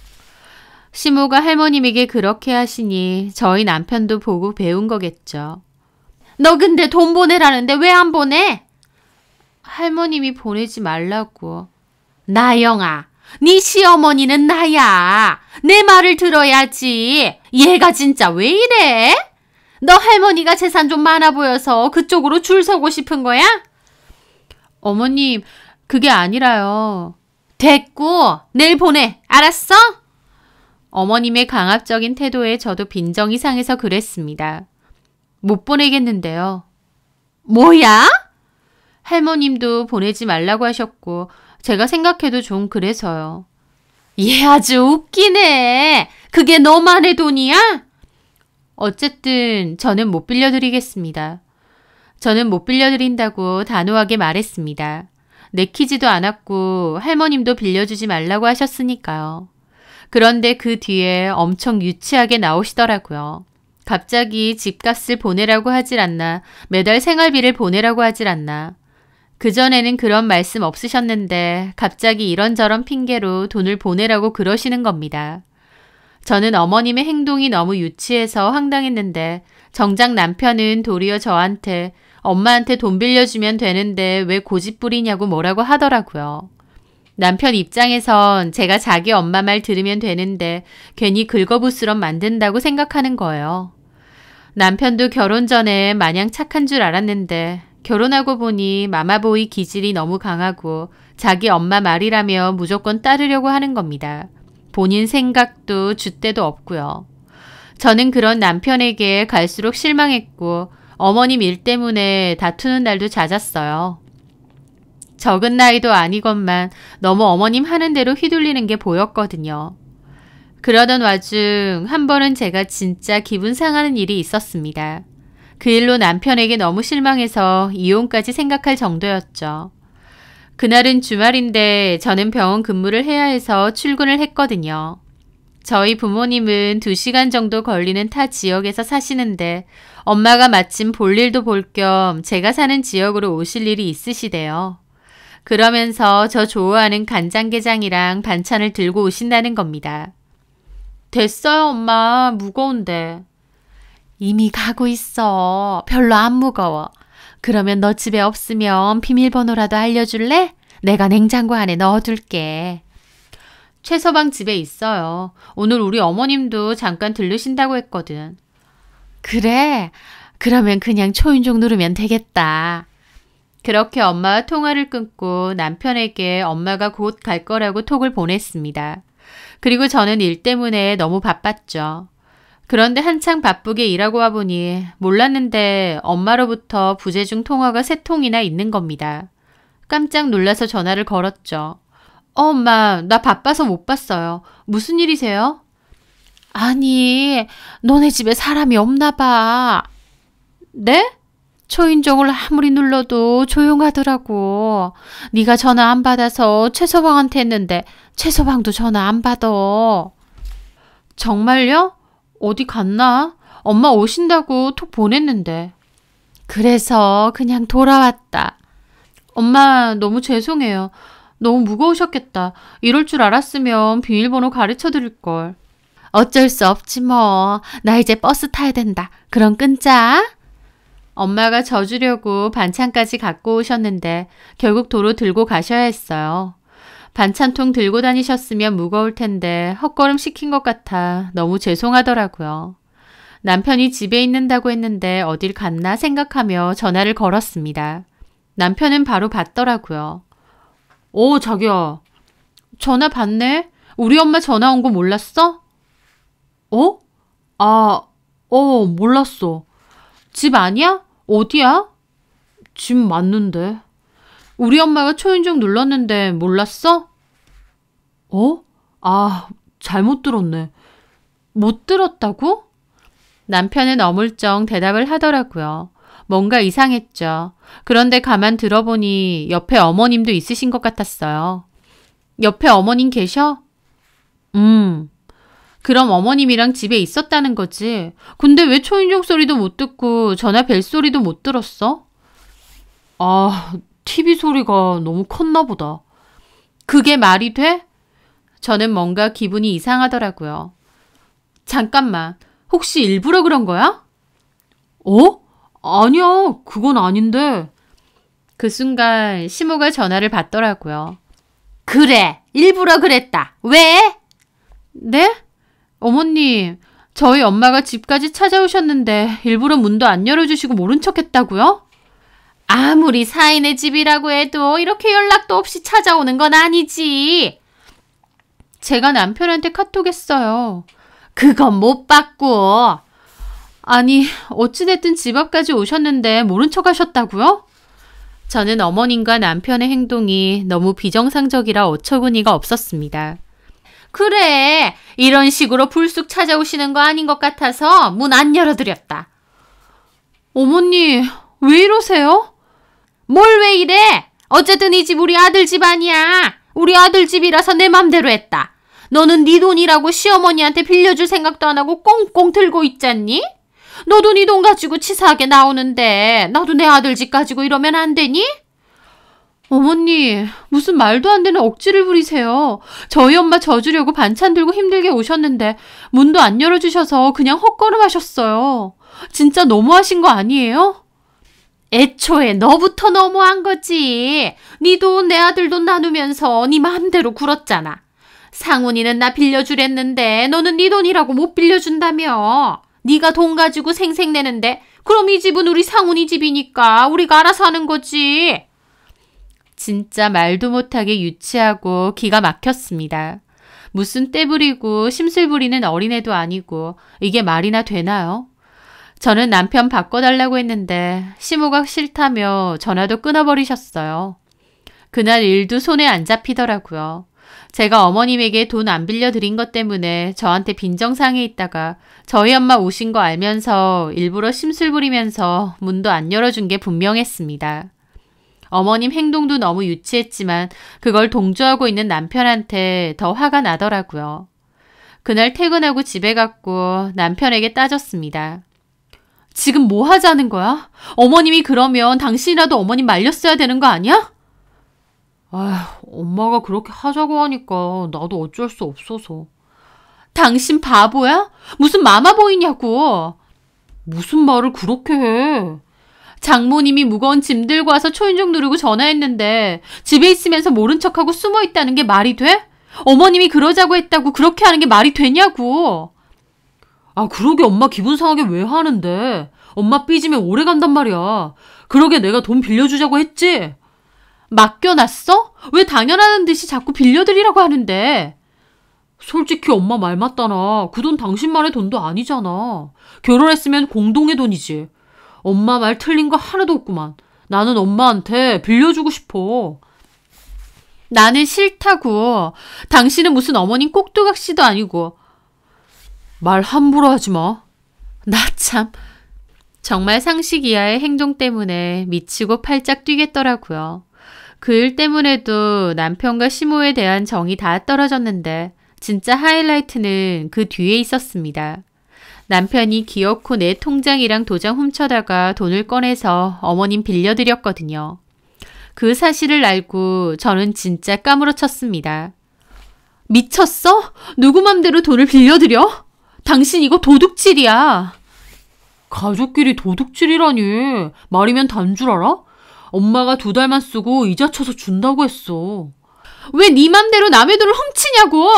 시모가 할머님에게 그렇게 하시니 저희 남편도 보고 배운 거겠죠. 너 근데 돈 보내라는데 왜 안 보내? 할머님이 보내지 말라고. 나영아, 네 시어머니는 나야. 내 말을 들어야지. 얘가 진짜 왜 이래? 너 할머니가 재산 좀 많아 보여서 그쪽으로 줄 서고 싶은 거야? 어머님, 그게 아니라요. 됐고, 내일 보내. 알았어? 어머님의 강압적인 태도에 저도 빈정이 상해서 그랬습니다. 못 보내겠는데요. 뭐야? 할머님도 보내지 말라고 하셨고 제가 생각해도 좀 그래서요. 얘 아주 웃기네. 그게 너만의 돈이야? 어쨌든 저는 못 빌려드리겠습니다. 저는 못 빌려드린다고 단호하게 말했습니다. 내키지도 않았고 할머님도 빌려주지 말라고 하셨으니까요. 그런데 그 뒤에 엄청 유치하게 나오시더라고요. 갑자기 집값을 보내라고 하질 않나, 매달 생활비를 보내라고 하질 않나. 그전에는 그런 말씀 없으셨는데 갑자기 이런저런 핑계로 돈을 보내라고 그러시는 겁니다. 저는 어머님의 행동이 너무 유치해서 황당했는데 정작 남편은 도리어 저한테 엄마한테 돈 빌려주면 되는데 왜 고집부리냐고 뭐라고 하더라고요. 남편 입장에선 제가 자기 엄마 말 들으면 되는데 괜히 긁어부스럼 만든다고 생각하는 거예요. 남편도 결혼 전에 마냥 착한 줄 알았는데 결혼하고 보니 마마보이 기질이 너무 강하고 자기 엄마 말이라며 무조건 따르려고 하는 겁니다. 본인 생각도 줏대도 없고요. 저는 그런 남편에게 갈수록 실망했고 어머님 일 때문에 다투는 날도 잦았어요. 적은 나이도 아니건만 너무 어머님 하는 대로 휘둘리는 게 보였거든요. 그러던 와중 한 번은 제가 진짜 기분 상하는 일이 있었습니다. 그 일로 남편에게 너무 실망해서 이혼까지 생각할 정도였죠. 그날은 주말인데 저는 병원 근무를 해야 해서 출근을 했거든요. 저희 부모님은 2시간 정도 걸리는 타 지역에서 사시는데 엄마가 마침 볼 일도 볼 겸 제가 사는 지역으로 오실 일이 있으시대요. 그러면서 저 좋아하는 간장게장이랑 반찬을 들고 오신다는 겁니다. 됐어요, 엄마. 무거운데. 이미 가고 있어. 별로 안 무거워. 그러면 너 집에 없으면 비밀번호라도 알려줄래? 내가 냉장고 안에 넣어둘게. 최서방 집에 있어요. 오늘 우리 어머님도 잠깐 들르신다고 했거든. 그래? 그러면 그냥 초인종 누르면 되겠다. 그렇게 엄마와 통화를 끊고 남편에게 엄마가 곧 갈 거라고 톡을 보냈습니다. 그리고 저는 일 때문에 너무 바빴죠. 그런데 한창 바쁘게 일하고 와보니 몰랐는데 엄마로부터 부재중 통화가 3통이나 있는 겁니다. 깜짝 놀라서 전화를 걸었죠. 엄마, 나 바빠서 못 봤어요. 무슨 일이세요? 아니, 너네 집에 사람이 없나 봐. 네? 초인종을 아무리 눌러도 조용하더라고. 네가 전화 안 받아서 최서방한테 했는데 최서방도 전화 안 받아. 정말요? 어디 갔나? 엄마 오신다고 톡 보냈는데. 그래서 그냥 돌아왔다. 엄마 너무 죄송해요. 너무 무거우셨겠다. 이럴 줄 알았으면 비밀번호 가르쳐 드릴걸. 어쩔 수 없지 뭐. 나 이제 버스 타야 된다. 그럼 끊자. 엄마가 져주려고 반찬까지 갖고 오셨는데 결국 도로 들고 가셔야 했어요. 반찬통 들고 다니셨으면 무거울 텐데 헛걸음 시킨 것 같아 너무 죄송하더라고요. 남편이 집에 있는다고 했는데 어딜 갔나 생각하며 전화를 걸었습니다. 남편은 바로 받더라고요. 자기야. 전화 받네? 우리 엄마 전화 온 거 몰랐어? 몰랐어. 집 아니야? 어디야? 집 맞는데. 우리 엄마가 초인종 눌렀는데 몰랐어? 어? 아, 잘못 들었네. 못 들었다고? 남편은 어물쩡 대답을 하더라고요. 뭔가 이상했죠. 그런데 가만 들어보니 옆에 어머님도 있으신 것 같았어요. 옆에 어머님 계셔? 그럼 어머님이랑 집에 있었다는 거지. 근데 왜 초인종 소리도 못 듣고 전화 벨 소리도 못 들었어? 아, TV 소리가 너무 컸나 보다. 그게 말이 돼? 저는 뭔가 기분이 이상하더라고요. 잠깐만, 혹시 일부러 그런 거야? 어? 아니야, 그건 아닌데. 그 순간 시모가 전화를 받더라고요. 그래, 일부러 그랬다. 왜? 네? 어머님, 저희 엄마가 집까지 찾아오셨는데 일부러 문도 안 열어주시고 모른 척 했다고요? 아무리 사인의 집이라고 해도 이렇게 연락도 없이 찾아오는 건 아니지. 제가 남편한테 카톡했어요. 그건 못 받고. 아니, 어찌됐든 집 앞까지 오셨는데 모른 척 하셨다고요? 저는 어머님과 남편의 행동이 너무 비정상적이라 어처구니가 없었습니다. 그래, 이런 식으로 불쑥 찾아오시는 거 아닌 것 같아서 문 안 열어드렸다. 어머니, 왜 이러세요? 뭘 왜 이래? 어쨌든 이 집 우리 아들 집 아니야. 우리 아들 집이라서 내 맘대로 했다. 너는 네 돈이라고 시어머니한테 빌려줄 생각도 안 하고 꽁꽁 들고 있잖니? 너도 네 돈 가지고 치사하게 나오는데 나도 내 아들 집 가지고 이러면 안 되니? 어머니, 무슨 말도 안 되는 억지를 부리세요. 저희 엄마 져주려고 반찬 들고 힘들게 오셨는데 문도 안 열어주셔서 그냥 헛걸음하셨어요. 진짜 너무하신 거 아니에요? 애초에 너부터 너무한 거지. 네 돈 내 아들 돈 나누면서 네 마음대로 굴었잖아. 상훈이는 나 빌려주랬는데 너는 네 돈이라고 못 빌려준다며. 네가 돈 가지고 생색내는데 그럼 이 집은 우리 상훈이 집이니까 우리가 알아서 하는 거지. 진짜 말도 못하게 유치하고 기가 막혔습니다. 무슨 떼부리고 심술 부리는 어린애도 아니고 이게 말이나 되나요? 저는 남편 바꿔달라고 했는데 시모가 싫다며 전화도 끊어버리셨어요. 그날 일도 손에 안 잡히더라고요. 제가 어머님에게 돈 안 빌려드린 것 때문에 저한테 빈정상해 있다가 저희 엄마 오신 거 알면서 일부러 심술 부리면서 문도 안 열어준 게 분명했습니다. 어머님 행동도 너무 유치했지만 그걸 동조하고 있는 남편한테 더 화가 나더라고요. 그날 퇴근하고 집에 갔고 남편에게 따졌습니다. 지금 뭐 하자는 거야? 어머님이 그러면 당신이라도 어머님 말렸어야 되는 거 아니야? 아휴, 엄마가 그렇게 하자고 하니까 나도 어쩔 수 없어서. 당신 바보야? 무슨 마마보이냐고. 무슨 말을 그렇게 해? 장모님이 무거운 짐 들고 와서 초인종 누르고 전화했는데 집에 있으면서 모른 척하고 숨어 있다는 게 말이 돼? 어머님이 그러자고 했다고 그렇게 하는 게 말이 되냐고. 아, 그러게 엄마 기분 상하게 왜 하는데? 엄마 삐지면 오래 간단 말이야. 그러게 내가 돈 빌려주자고 했지? 맡겨놨어? 왜 당연하는 듯이 자꾸 빌려드리라고 하는데? 솔직히 엄마 말 맞다나. 그 돈 당신만의 돈도 아니잖아. 결혼했으면 공동의 돈이지. 엄마 말 틀린 거 하나도 없구만. 나는 엄마한테 빌려주고 싶어. 나는 싫다고. 당신은 무슨 어머님 꼭두각시도 아니고. 말 함부로 하지 마. 나 참. 정말 상식 이하의 행동 때문에 미치고 팔짝 뛰겠더라고요. 그 일 때문에도 남편과 시모에 대한 정이 다 떨어졌는데 진짜 하이라이트는 그 뒤에 있었습니다. 남편이 기어코 내 통장이랑 도장 훔쳐다가 돈을 꺼내서 어머님 빌려드렸거든요. 그 사실을 알고 저는 진짜 까무러쳤습니다. 미쳤어? 누구 맘대로 돈을 빌려드려? 당신 이거 도둑질이야. 가족끼리 도둑질이라니. 말이면 단 줄 알아? 엄마가 2달만 쓰고 이자 쳐서 준다고 했어. 왜 네 맘대로 남의 돈을 훔치냐고.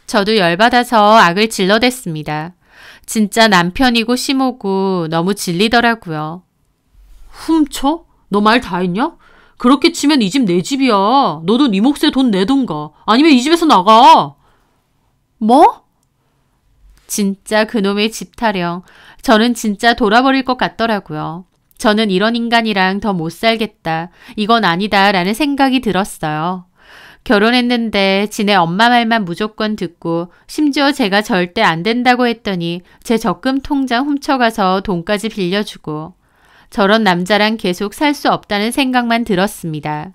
저도 열받아서 악을 질러댔습니다. 진짜 남편이고 시모고 너무 질리더라고요. 훔쳐? 너 말 다 했냐? 그렇게 치면 이 집 내 집이야. 너도 네 몫에 돈 내던가. 아니면 이 집에서 나가. 뭐? 진짜 그놈의 집 타령. 저는 진짜 돌아버릴 것 같더라고요. 저는 이런 인간이랑 더 못 살겠다. 이건 아니다 라는 생각이 들었어요. 결혼했는데 지네 엄마 말만 무조건 듣고 심지어 제가 절대 안 된다고 했더니 제 적금 통장 훔쳐가서 돈까지 빌려주고 저런 남자랑 계속 살 수 없다는 생각만 들었습니다.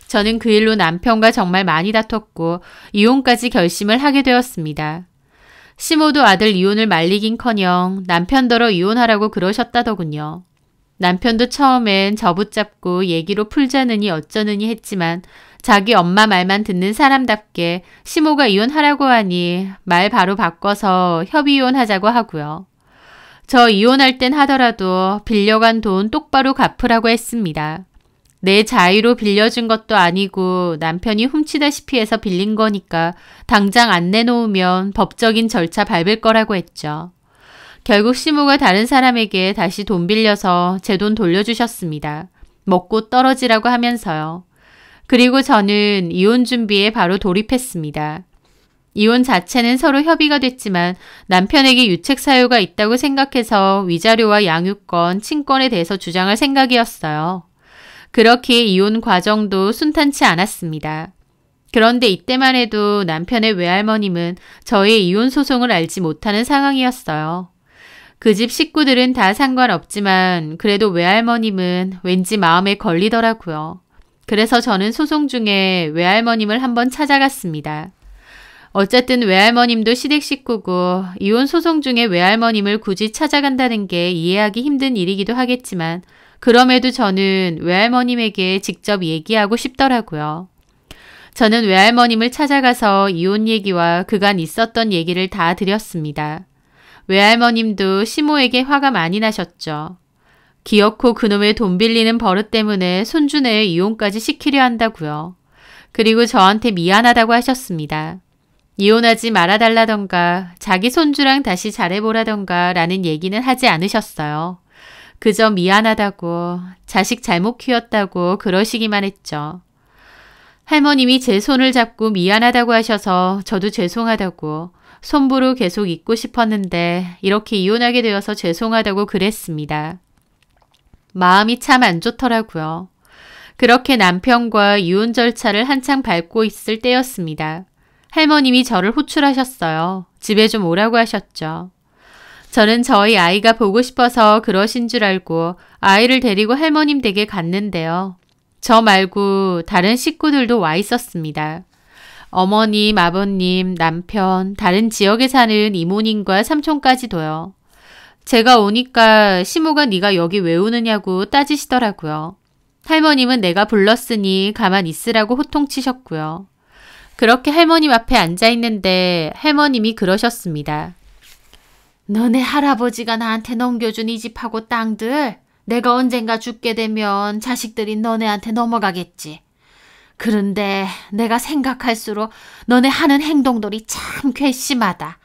저는 그 일로 남편과 정말 많이 다퉜고 이혼까지 결심을 하게 되었습니다. 시모도 아들 이혼을 말리긴커녕 남편더러 이혼하라고 그러셨다더군요. 남편도 처음엔 저 붙잡고 얘기로 풀자느니 어쩌느니 했지만 자기 엄마 말만 듣는 사람답게 시모가 이혼하라고 하니 말 바로 바꿔서 협의이혼하자고 하고요. 저 이혼할 땐 하더라도 빌려간 돈 똑바로 갚으라고 했습니다. 내 자의로 빌려준 것도 아니고 남편이 훔치다시피 해서 빌린 거니까 당장 안 내놓으면 법적인 절차 밟을 거라고 했죠. 결국 시모가 다른 사람에게 다시 돈 빌려서 제 돈 돌려주셨습니다. 먹고 떨어지라고 하면서요. 그리고 저는 이혼 준비에 바로 돌입했습니다. 이혼 자체는 서로 협의가 됐지만 남편에게 유책 사유가 있다고 생각해서 위자료와 양육권, 친권에 대해서 주장할 생각이었어요. 그렇게 이혼 과정도 순탄치 않았습니다. 그런데 이때만 해도 남편의 외할머님은 저의 이혼 소송을 알지 못하는 상황이었어요. 그 집 식구들은 다 상관없지만 그래도 외할머님은 왠지 마음에 걸리더라고요. 그래서 저는 소송 중에 외할머님을 한번 찾아갔습니다. 어쨌든 외할머님도 시댁 식구고 이혼 소송 중에 외할머님을 굳이 찾아간다는 게 이해하기 힘든 일이기도 하겠지만 그럼에도 저는 외할머님에게 직접 얘기하고 싶더라고요. 저는 외할머님을 찾아가서 이혼 얘기와 그간 있었던 얘기를 다 드렸습니다. 외할머님도 시모에게 화가 많이 나셨죠. 기어코 그놈의 돈 빌리는 버릇 때문에 손주네의 이혼까지 시키려 한다고요. 그리고 저한테 미안하다고 하셨습니다. 이혼하지 말아달라던가 자기 손주랑 다시 잘해보라던가 라는 얘기는 하지 않으셨어요. 그저 미안하다고 자식 잘못 키웠다고 그러시기만 했죠. 할머님이 제 손을 잡고 미안하다고 하셔서 저도 죄송하다고 손부로 계속 있고 싶었는데 이렇게 이혼하게 되어서 죄송하다고 그랬습니다. 마음이 참 안 좋더라고요. 그렇게 남편과 이혼 절차를 한창 밟고 있을 때였습니다. 할머님이 저를 호출하셨어요. 집에 좀 오라고 하셨죠. 저는 저희 아이가 보고 싶어서 그러신 줄 알고 아이를 데리고 할머님 댁에 갔는데요. 저 말고 다른 식구들도 와 있었습니다. 어머님, 아버님, 남편, 다른 지역에 사는 이모님과 삼촌까지도요. 제가 오니까 시모가 네가 여기 왜 오느냐고 따지시더라고요. 할머님은 내가 불렀으니 가만 있으라고 호통치셨고요. 그렇게 할머님 앞에 앉아있는데 할머님이 그러셨습니다. 너네 할아버지가 나한테 넘겨준 이 집하고 땅들 내가 언젠가 죽게 되면 자식들이 너네한테 넘어가겠지. 그런데 내가 생각할수록 너네 하는 행동들이 참 괘씸하다.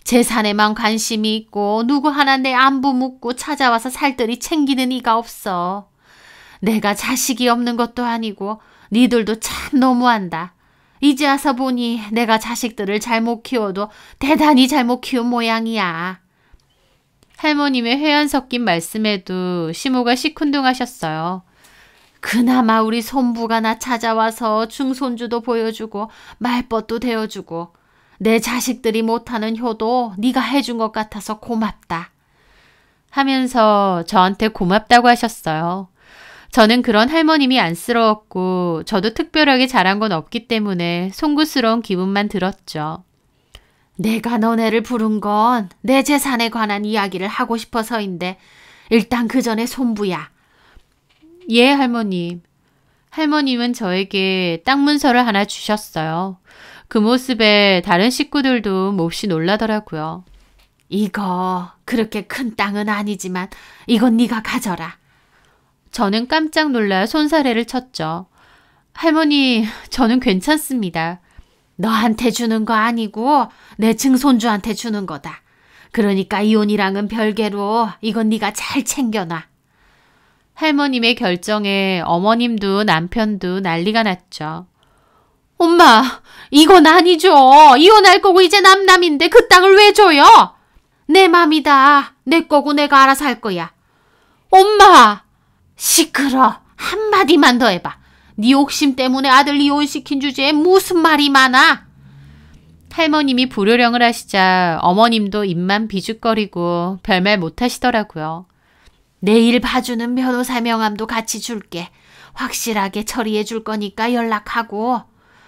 재산에만 관심이 있고 누구 하나 내 안부 묻고 찾아와서 살뜰히 챙기는 이가 없어. 내가 자식이 없는 것도 아니고 니들도 참 너무한다. 이제 와서 보니 내가 자식들을 잘못 키워도 대단히 잘못 키운 모양이야. 할머님의 회한 섞인 말씀에도 시모가 시큰둥하셨어요. 그나마 우리 손부가 나 찾아와서 중손주도 보여주고 말벗도 대어주고 내 자식들이 못하는 효도 네가 해준 것 같아서 고맙다. 하면서 저한테 고맙다고 하셨어요. 저는 그런 할머님이 안쓰러웠고 저도 특별하게 잘한 건 없기 때문에 송구스러운 기분만 들었죠. 내가 너네를 부른 건 내 재산에 관한 이야기를 하고 싶어서인데 일단 그 전에 손부야. 예, 할머님. 할머님은 저에게 땅 문서를 하나 주셨어요. 그 모습에 다른 식구들도 몹시 놀라더라고요. 이거 그렇게 큰 땅은 아니지만 이건 네가 가져라. 저는 깜짝 놀라 손사래를 쳤죠. 할머니, 저는 괜찮습니다. 너한테 주는 거 아니고 내 증손주한테 주는 거다. 그러니까 이혼이랑은 별개로 이건 네가 잘 챙겨놔. 할머님의 결정에 어머님도 남편도 난리가 났죠. 엄마, 이건 아니죠. 이혼할 거고 이제 남남인데 그 땅을 왜 줘요? 내 맘이다. 내 거고 내가 알아서 할 거야. 엄마! 시끄러. 한마디만 더 해봐. 네 욕심 때문에 아들 이혼시킨 주제에 무슨 말이 많아? 할머님이 불효령을 하시자 어머님도 입만 비죽거리고 별말 못하시더라고요. 내일 봐주는 변호사 명함도 같이 줄게. 확실하게 처리해 줄 거니까 연락하고.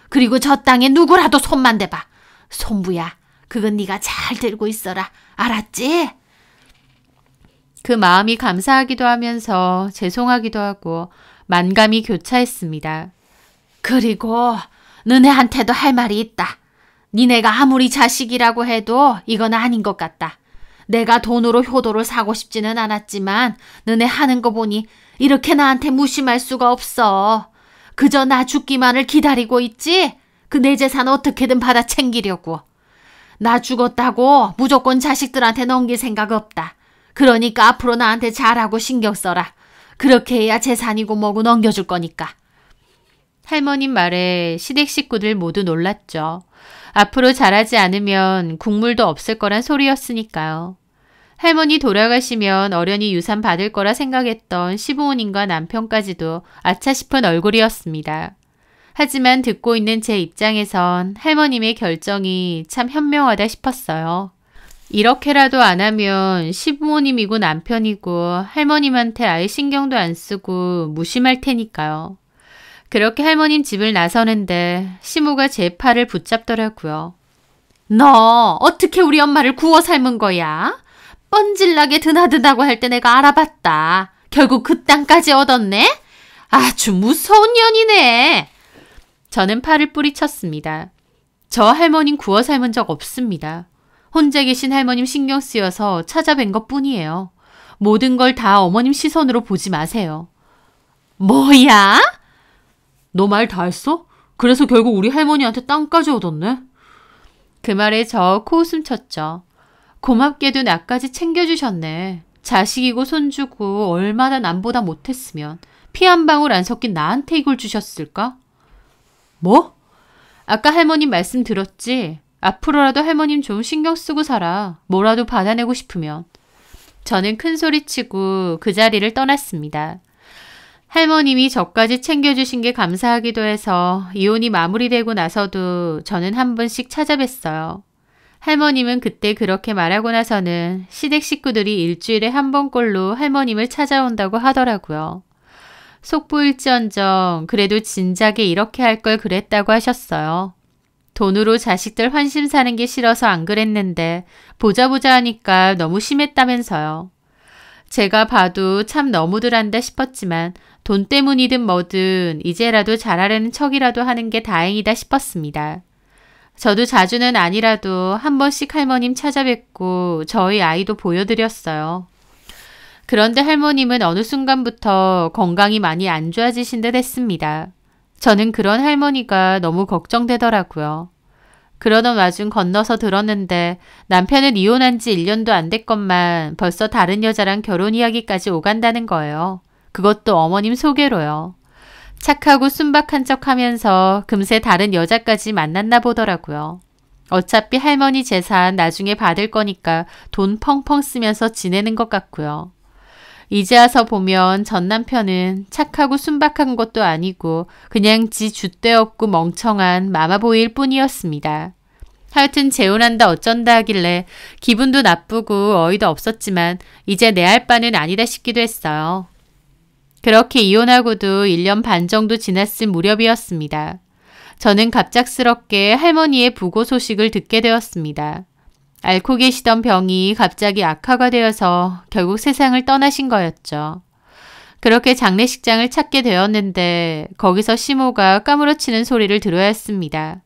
그리고 저 땅에 누구라도 손만 대봐. 손부야, 그건 네가 잘 들고 있어라. 알았지? 그 마음이 감사하기도 하면서 죄송하기도 하고 만감이 교차했습니다. 그리고 너네한테도 할 말이 있다. 니네가 아무리 자식이라고 해도 이건 아닌 것 같다. 내가 돈으로 효도를 사고 싶지는 않았지만 너네 하는 거 보니 이렇게 나한테 무심할 수가 없어. 그저 나 죽기만을 기다리고 있지? 그 내 재산 어떻게든 받아 챙기려고. 나 죽었다고 무조건 자식들한테 넘길 생각 없다. 그러니까 앞으로 나한테 잘하고 신경 써라. 그렇게 해야 재산이고 뭐고 넘겨줄 거니까. 할머님 말에 시댁 식구들 모두 놀랐죠. 앞으로 잘하지 않으면 국물도 없을 거란 소리였으니까요. 할머니 돌아가시면 어련히 유산 받을 거라 생각했던 시부모님과 남편까지도 아차 싶은 얼굴이었습니다. 하지만 듣고 있는 제 입장에선 할머님의 결정이 참 현명하다 싶었어요. 이렇게라도 안 하면 시부모님이고 남편이고 할머님한테 아예 신경도 안 쓰고 무심할 테니까요. 그렇게 할머님 집을 나서는데 시모가 제 팔을 붙잡더라고요. 너 어떻게 우리 엄마를 구워 삶은 거야? 뻔질나게 드나드나고 할 때 내가 알아봤다. 결국 그 땅까지 얻었네? 아주 무서운 년이네. 저는 팔을 뿌리쳤습니다. 저 할머님 구워 삶은 적 없습니다. 혼자 계신 할머님 신경 쓰여서 찾아뵌 것뿐이에요. 모든 걸 다 어머님 시선으로 보지 마세요. 뭐야? 너 말 다 했어? 그래서 결국 우리 할머니한테 땅까지 얻었네? 그 말에 저 코웃음 쳤죠. 고맙게도 나까지 챙겨주셨네. 자식이고 손주고 얼마나 남보다 못했으면 피 한 방울 안 섞인 나한테 이걸 주셨을까? 뭐? 아까 할머님 말씀 들었지? 앞으로라도 할머님 좀 신경 쓰고 살아. 뭐라도 받아내고 싶으면. 저는 큰 소리치고 그 자리를 떠났습니다. 할머님이 저까지 챙겨주신 게 감사하기도 해서 이혼이 마무리되고 나서도 저는 한 번씩 찾아뵀어요. 할머님은 그때 그렇게 말하고 나서는 시댁 식구들이 일주일에 한 번꼴로 할머님을 찾아온다고 하더라고요. 속보일지언정 그래도 진작에 이렇게 할 걸 그랬다고 하셨어요. 돈으로 자식들 환심 사는 게 싫어서 안 그랬는데 보자 하니까 너무 심했다면서요. 제가 봐도 참 너무들 한다 싶었지만 돈 때문이든 뭐든 이제라도 잘하려는 척이라도 하는 게 다행이다 싶었습니다. 저도 자주는 아니라도 한 번씩 할머님 찾아뵙고 저희 아이도 보여드렸어요. 그런데 할머님은 어느 순간부터 건강이 많이 안 좋아지신 듯 했습니다. 저는 그런 할머니가 너무 걱정되더라고요. 그러던 와중 건너서 들었는데 남편은 이혼한 지 1년도 안 됐건만 벌써 다른 여자랑 결혼 이야기까지 오간다는 거예요. 그것도 어머님 소개로요. 착하고 순박한 척하면서 금세 다른 여자까지 만났나 보더라고요. 어차피 할머니 재산 나중에 받을 거니까 돈 펑펑 쓰면서 지내는 것 같고요. 이제 와서 보면 전 남편은 착하고 순박한 것도 아니고 그냥 지 줏대 없고 멍청한 마마보이일 뿐이었습니다. 하여튼 재혼한다 어쩐다 하길래 기분도 나쁘고 어이도 없었지만 이제 내 할 바는 아니다 싶기도 했어요. 그렇게 이혼하고도 1년 반 정도 지났을 무렵이었습니다. 저는 갑작스럽게 할머니의 부고 소식을 듣게 되었습니다. 앓고 계시던 병이 갑자기 악화가 되어서 결국 세상을 떠나신 거였죠. 그렇게 장례식장을 찾게 되었는데 거기서 시모가 까무러치는 소리를 들어야 했습니다.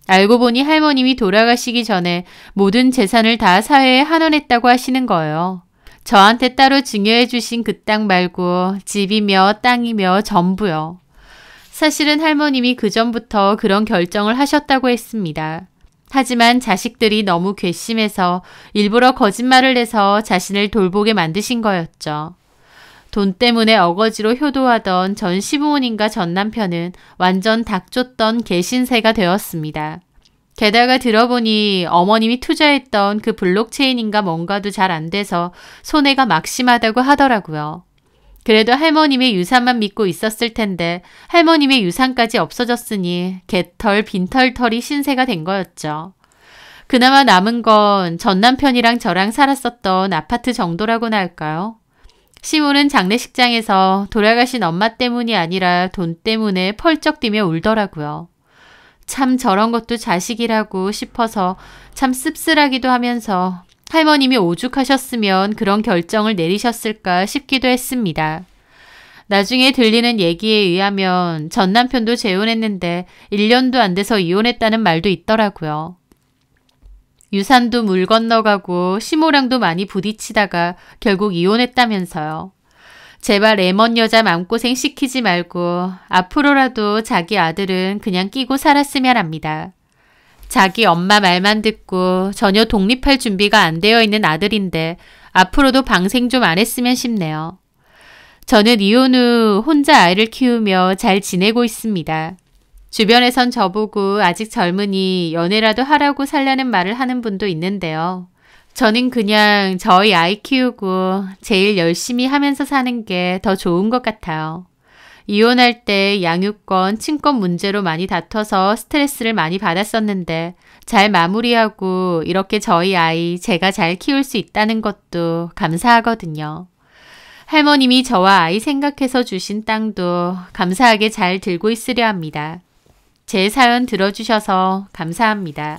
알고 보니 할머님이 돌아가시기 전에 모든 재산을 다 사회에 환원했다고 하시는 거예요. 저한테 따로 증여해 주신 그 땅 말고 집이며 땅이며 전부요. 사실은 할머님이 그전부터 그런 결정을 하셨다고 했습니다. 하지만 자식들이 너무 괘씸해서 일부러 거짓말을 해서 자신을 돌보게 만드신 거였죠. 돈 때문에 어거지로 효도하던 전 시부모님과 전 남편은 완전 닥쳤던 개신세가 되었습니다. 게다가 들어보니 어머님이 투자했던 그 블록체인인가 뭔가도 잘 안 돼서 손해가 막심하다고 하더라고요. 그래도 할머님의 유산만 믿고 있었을 텐데 할머님의 유산까지 없어졌으니 개털, 빈털털이 신세가 된 거였죠. 그나마 남은 건 전 남편이랑 저랑 살았었던 아파트 정도라고나 할까요? 시모는 장례식장에서 돌아가신 엄마 때문이 아니라 돈 때문에 펄쩍 뛰며 울더라고요. 참 저런 것도 자식이라고 싶어서 참 씁쓸하기도 하면서 할머님이 오죽하셨으면 그런 결정을 내리셨을까 싶기도 했습니다. 나중에 들리는 얘기에 의하면 전 남편도 재혼했는데 1년도 안 돼서 이혼했다는 말도 있더라고요. 유산도 물 건너가고 시모랑도 많이 부딪히다가 결국 이혼했다면서요. 제발 레몬 여자 마음고생 시키지 말고 앞으로라도 자기 아들은 그냥 끼고 살았으면 합니다. 자기 엄마 말만 듣고 전혀 독립할 준비가 안 되어 있는 아들인데 앞으로도 방생 좀 안 했으면 싶네요. 저는 이혼 후 혼자 아이를 키우며 잘 지내고 있습니다. 주변에선 저보고 아직 젊으니 연애라도 하라고 살라는 말을 하는 분도 있는데요. 저는 그냥 저희 아이 키우고 제일 열심히 하면서 사는 게 더 좋은 것 같아요. 이혼할 때 양육권, 친권 문제로 많이 다퉈서 스트레스를 많이 받았었는데 잘 마무리하고 이렇게 저희 아이 제가 잘 키울 수 있다는 것도 감사하거든요. 할머님이 저와 아이 생각해서 주신 땅도 감사하게 잘 들고 있으려 합니다. 제 사연 들어주셔서 감사합니다.